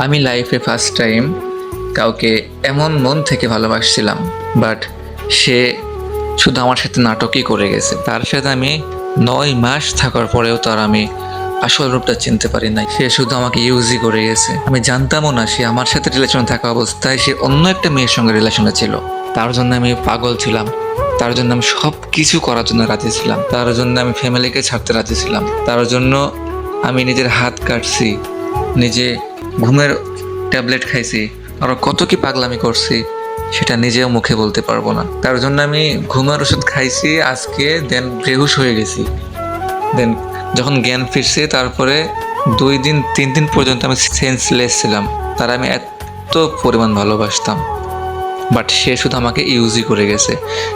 আমি লাইফে first time কাউকে এমন মন থেকে ভালোবাসছিলাম, বাট সে শুধু আমার সাথে নাটকই করে গেছে। তার সাথে আমি 9 মাস থাকার পরেও তার আমি আসল রূপটা চিনতে পারি নাই। সে শুধু আমাকে ইউজই করে গেছে। আমি জানতামও না সে আমার সাথে রিলেশনে থাকা অবস্থায় সে অন্য একটা মেয়ের সঙ্গে রিলেশনে ছিল। তার জন্য আমি পাগল ছিলাম, তার জন্য আমি সব কিছু করার জন্য রাজি ছিলাম, তার জন্য আমি ফ্যামিলিকে ছাড়তে রাজি ছিলাম, তার জন্য আমি নিজের হাত কাটছি, নিজে ঘুমের ট্যাবলেট খাইছি, আরও কত কি পাগলামি করছি সেটা নিজেও মুখে বলতে পারবো না। তার জন্য আমি ঘুমের ওষুধ খাইছি আজকে, দেন বেহুশ হয়ে গেছি। দেন যখন জ্ঞান ফিরছে তারপরে 2 দিন 3 দিন পর্যন্ত আমি সেন্সলেস ছিলাম। তার আমি এত পরিমাণ ভালোবাসতাম, বাট সে শুধু আমাকে ইউজই করে গেছে।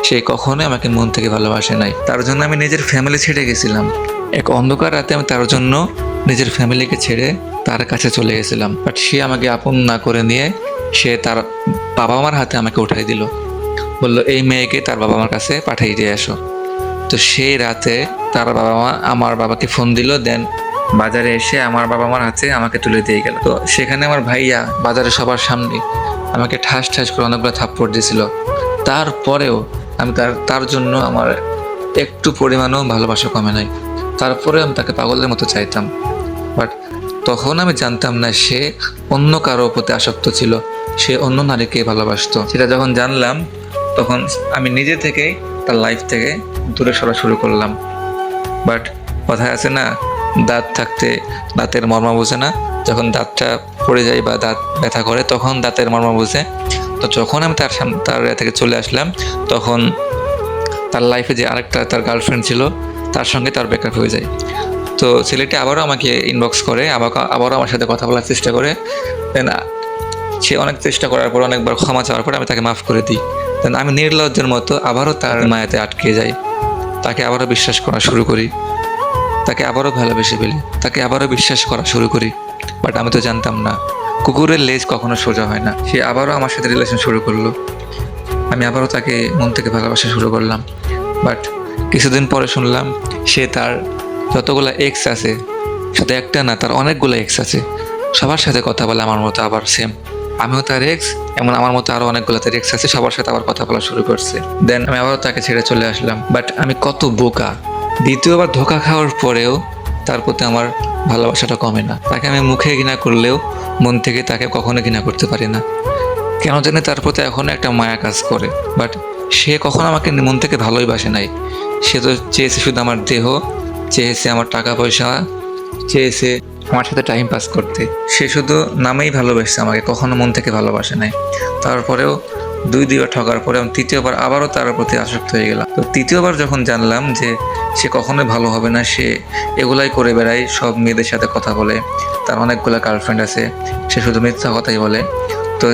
সে কখনোই আমাকে মন থেকে ভালোবাসে নাই। তার জন্য আমি নিজের ফ্যামিলি ছেড়ে গেছিলাম। এক অন্ধকার রাতে আমি তার জন্য নিজের ফ্যামিলিকে ছেড়ে তার কাছে চলে গেছিলাম, বাট সে আমাকে আপন না করে নিয়ে সে তার বাবা মার হাতে আমাকে উঠাই দিল, বললো এই মেয়েকে তার বাবা মার কাছে পাঠিয়ে দিয়ে আসো। তো সেই রাতে তার বাবা মা আমার বাবাকে ফোন দিল, দেন বাজারে এসে আমার বাবা মার হাতে আমাকে তুলে দিয়ে গেল। তো সেখানে আমার ভাইয়া বাজারে সবার সামনে আমাকে ঠাস ঠাস করে অনেকগুলো থাপ্পড় দিয়েছিল। তারপরেও আমি তার জন্য আমার একটু পরিমাণও ভালোবাসা কমে নাই। তারপরে আমি তাকে পাগলের মতো চাইতাম, বাট তখন আমি জানতাম না সে অন্য কারো প্রতি আসক্ত ছিল, সে অন্য নারীকে ভালোবাসতো। সেটা যখন জানলাম তখন আমি নিজে থেকেই তার লাইফ থেকে দূরে সরা শুরু করলাম। বাট কথায় আছে না, দাঁত থাকতে দাঁতের মর্ম বোঝে না। যখন দাঁতটা পড়ে যায় বা দাঁত ব্যথা করে তখন দাঁতের মর্ম বোঝে। তো যখন আমি তার থেকে চলে আসলাম তখন তার লাইফে যে আরেকটা তার গার্লফ্রেন্ড ছিল তার সঙ্গে তার ব্রেকআপ হয়ে যায়। তো ছেলেটি আবারও আমাকে ইনবক্স করে, আবারও আমার সাথে কথা বলার চেষ্টা করে। দেন সে অনেক চেষ্টা করার পর, অনেকবার ক্ষমা চাওয়ার পর আমি তাকে মাফ করে দিই। দেন আমি নির্লজ্জের মতো আবারও তার মায়াতে আটকে যাই। তাকে আবারও বিশ্বাস করা শুরু করি, তাকে আবারও ভালোবেসে ফেলি, তাকে আবারও বিশ্বাস করা শুরু করি। বাট আমি তো জানতাম না কুকুরের লেজ কখনো সোজা হয় না। সে আবারও আমার সাথে রিলেশন শুরু করলো, আমি আবারও তাকে মন থেকে ভালোবাসা শুরু করলাম। বাট কিছুদিন পরে শুনলাম সে তার যতগুলো এক্স আছে, শুধু একটা না, তার অনেকগুলো এক্স আছে, সবার সাথে কথা বলে আমার মতো আবার সেম। আমিও তার এক্স, এমন আমার মতো আরও অনেকগুলো তার এক্স আছে, সবার সাথে আবার কথা বলা শুরু করছে। দেন আমি আবারও তাকে ছেড়ে চলে আসলাম। বাট আমি কত বোকা, দ্বিতীয়বার ধোঁকা খাওয়ার পরেও তার প্রতি আমার ভালোবাসাটা কমে না। তাকে আমি মুখে ঘৃণা করলেও মন থেকে তাকে কখনো ঘৃণা করতে পারি না। কেন জানি তার প্রতি এখনও একটা মায়া কাজ করে। বাট সে কখনো আমাকে মন থেকে ভালোই বাসে নাই। সে তো চেয়েছে শুধু আমার দেহ, চেয়েছে আমার টাকা পয়সা, চেয়েছে আমার সাথে টাইম পাস করতে। সে শুধু নামেই ভালোবাসছে আমাকে, কখনো মন থেকে ভালোবাসে নাই। তারপরেও 2বার ঠকার পরে আমি তৃতীয়বার আবারও তার প্রতি আসক্ত হয়ে গেলাম। তো তৃতীয়বার যখন জানলাম যে সে কখনোই ভালো হবে না, সে এগুলাই করে বেড়ায়, সব মেয়েদের সাথে কথা বলে, তার অনেকগুলো গার্লফ্রেন্ড আছে, সে শুধু মিথ্যা কথাই বলে। তো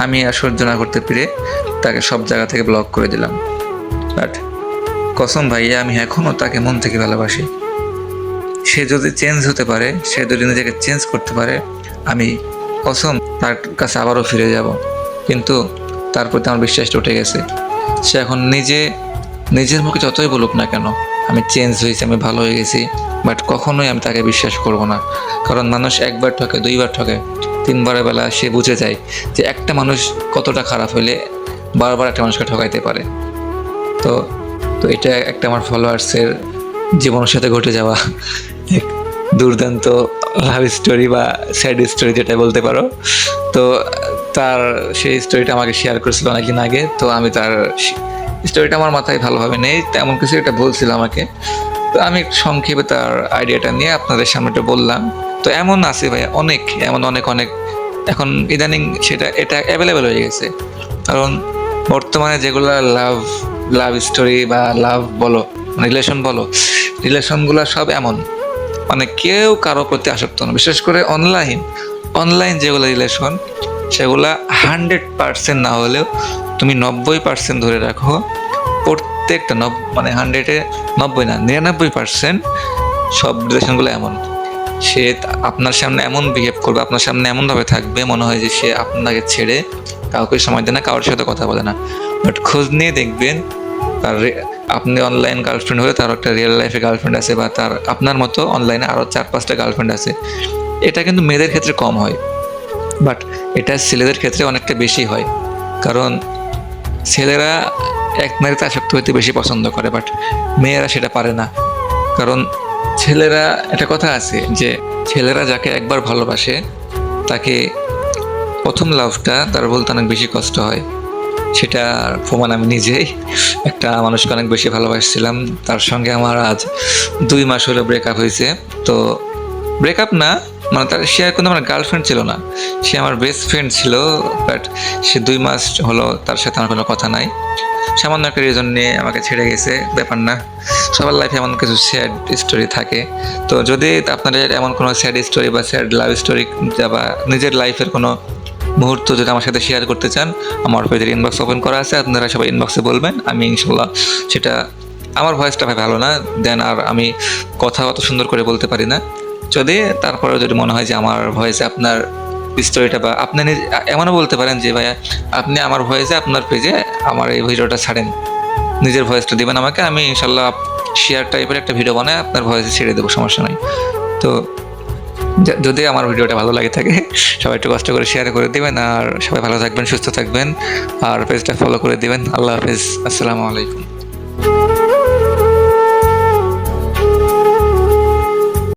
আমি আর সহ্য না করতে পেরে তাকে সব জায়গা থেকে ব্লক করে দিলাম। বাট কসম ভাইয়া, আমি এখনও তাকে মন থেকে ভালোবাসি। সে যদি চেঞ্জ হতে পারে, সে যদি নিজেকে চেঞ্জ করতে পারে, আমি কসম তার কাছে আবারও ফিরে যাব। কিন্তু তার প্রতি আমার বিশ্বাসটা উঠে গেছে। সে এখন নিজের মুখে যতই বলুক না কেন আমি চেঞ্জ হয়েছি, আমি ভালো হয়ে গেছি, বাট কখনোই আমি তাকে বিশ্বাস করব না। কারণ মানুষ একবার ঠকে, 2বার ঠকে, 3বারের বেলা সে বুঝে যায় যে একটা মানুষ কতটা খারাপ হইলে বারবার একটা মানুষকে ঠকাইতে পারে। তো তো এটা একটা আমার ফলোয়ার্সের জীবনের সাথে ঘটে যাওয়া এক দুর্দান্ত লাভ স্টোরি বা স্যাড স্টোরি, যেটা বলতে পারো। তো তার সেই স্টোরিটা আমাকে শেয়ার করেছিল অনেকদিন আগে। তো আমি তার স্টোরিটা আমার মাথায় ভালোভাবে নেই, তেমন কিছু একটা বলছিল আমাকে। তো আমি সংক্ষেপে তার আইডিয়াটা নিয়ে আপনাদের সামনে এটা বললাম। তো এমন আছে ভাই অনেক, এমন অনেক অনেক এখন ইদানিং এটা অ্যাভেলেবেল হয়ে গেছে। কারণ বর্তমানে যেগুলো লাভ স্টোরি বা লাভ বলো, রিলেশন বলো, রিলেশনগুলো সব এমন, মানে কেউ কারো প্রতি আসক্ত না। বিশেষ করে অনলাইন যেগুলো রিলেশন, সেগুলা 100% না হলেও তুমি 90% ধরে রাখো, প্রত্যেকটা মানে 100-এ 90 না, 99% সব রিলেশনগুলো এমন। সে আপনার সামনে এমন বিহেভ করবে, আপনার সামনে এমনভাবে থাকবে মনে হয় যে সে আপনাকে ছেড়ে কাউকে সময় দেয় না, কারোর সাথে কথা বলে না। বাট খোঁজ নিয়ে দেখবেন তার আপনি অনলাইন গার্লফ্রেন্ড হলে তার একটা রিয়েল লাইফে গার্লফ্রেন্ড আছে, বা তার আপনার মতো অনলাইনে আরও 4-5টা গার্লফ্রেন্ড আছে। এটা কিন্তু মেয়েদের ক্ষেত্রে কম হয়। বাট এটা ছেলেদের ক্ষেত্রে অনেকটা বেশি হয়, কারণ ছেলেরা এক নারীতে আসক্ত হইতে বেশি পছন্দ করে, বাট মেয়েরা সেটা পারে না। কারণ ছেলেরা, একটা কথা আছে যে ছেলেরা যাকে একবার ভালোবাসে তাকে প্রথম লাভটা তার বলতে অনেক বেশি কষ্ট হয়। সেটার প্রমাণ আমি নিজেই। একটা মানুষকে অনেক বেশি ভালোবাসছিলাম, তার সঙ্গে আমার আজ 2 মাস হলো ব্রেকআপ হয়েছে। তো ব্রেকআপ না, মানে তার সে আর কোনো আমার গার্লফ্রেন্ড ছিল না, সে আমার বেস্ট ফ্রেন্ড ছিল। বাট সে 2 মাস হলো তার সাথে আমার কোনো কথা নাই। সামান্য একটা রিজন নিয়ে আমাকে ছেড়ে গেছে, ব্যাপার না। সবার লাইফে এমন কিছু স্যাড স্টোরি থাকে। তো যদি আপনাদের এমন কোনো স্যাড স্টোরি বা স্যাড লাভ স্টোরি বা নিজের লাইফের কোনো মুহূর্ত যদি আমার সাথে শেয়ার করতে চান, আমার পেজের ইনবক্স ওপেন করা আছে, আপনারা সবাই ইনবক্সে বলবেন। আমি ইনশাল্লাহ সেটা, আমার ভয়েসটা ভাই ভালো না, দেন আর আমি কথা অত সুন্দর করে বলতে পারি না। যদি তারপরেও যদি মনে হয় যে আমার ভয়েসে আপনার স্টোরিটা, বা আপনি এমনও বলতে পারেন যে ভাইয়া আপনি আমার ভয়েসে আপনার পেজে আমার এই ভিডিওটা ছাড়েন, নিজের ভয়েসটা দিবেন আমাকে, আমি ইনশাল্লাহ শেয়ার টাইপের একটা ভিডিও বানায় আপনার ভয়েসে ছেড়ে দেবো, সমস্যা নাই। তো যদি আমার ভিডিওটা ভালো লাগে থাকে, সবাই একটু কষ্ট করে শেয়ার করে দিবেন। আর সবাই ভালো থাকবেন, সুস্থ থাকবেন, আর পেজটা ফলো করে দিবেন। আল্লাহ হাফেজ, আসসালামু আলাইকুম।